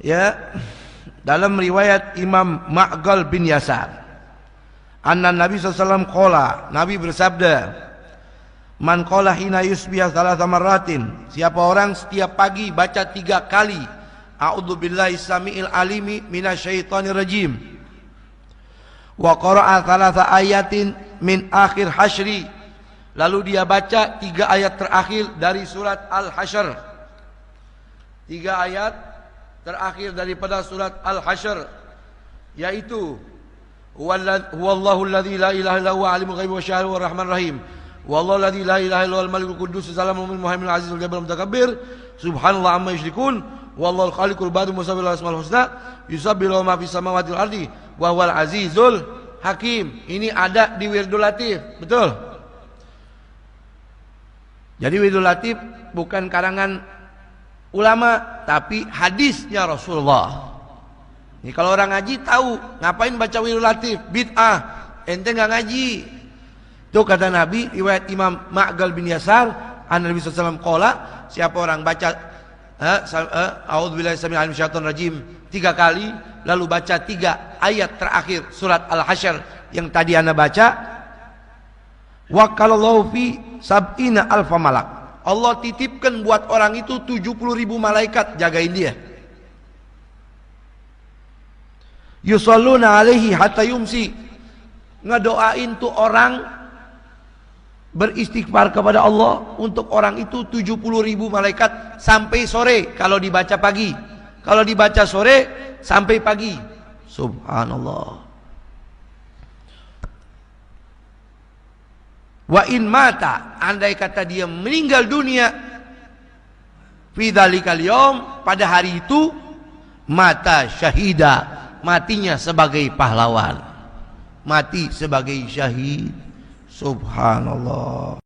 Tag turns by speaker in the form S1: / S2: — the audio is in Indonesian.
S1: Ya, dalam riwayat Imam Ma'gal bin Yasar, anna Nabi SAW qala, Nabi bersabda, man qala hina yusbih thalatha marratin, siapa orang setiap pagi baca 3 kali a'udzubillahi samiil alimi minasyaitonir rajim, wa qara'a thalatha ayatin min akhir hasyri, lalu dia baca 3 ayat terakhir dari surat Al-Hasyr, 3 ayat terakhir daripada surat Al-Hasyr, yaitu huwallahu alladzi la ilaha illa huwa alimul ghaibi wasyahadati war rahmanir rahim, wallahu alladzi la ilaha illa huwal malikul quddus salamul mu'minul azizul jabbarul mutakabbir, subhanallah amma yusyrikun, wallahu khaliqul bari musabbil asmaul husna, yusabbihu ma fis samawati wal ardi wa huwal azizul hakim. Ini ada di Wirdul Latif, betul? Jadi Wirdul Latif bukan karangan ulama, tapi hadisnya Rasulullah. Ini kalau orang ngaji tahu, ngapain baca Wirdul Latif? Bid'ah, ente nggak ngaji. Itu kata Nabi, riwayat Imam Ma'gal bin Yasar, Nabi SAW qala, siapa orang baca a'udzubillahi samiil alim minasyaitonir rajim 3 kali, lalu baca 3 ayat terakhir surat Al-Hasyr yang tadi Anda baca, waqalallahu fi sab'ina alfa malak, Allah titipkan buat orang itu 70.000 malaikat jagain dia. Yusalluna alaihi hatta yumsi, ngedoain tuh orang, beristighfar kepada Allah untuk orang itu 70.000 malaikat sampai sore kalau dibaca pagi. Kalau dibaca sore sampai pagi. Subhanallah. Wa in mata, andai kata dia meninggal dunia, fi dzalikal yaum, pada hari itu, mata syahida, matinya sebagai pahlawan, mati sebagai syahid. Subhanallah.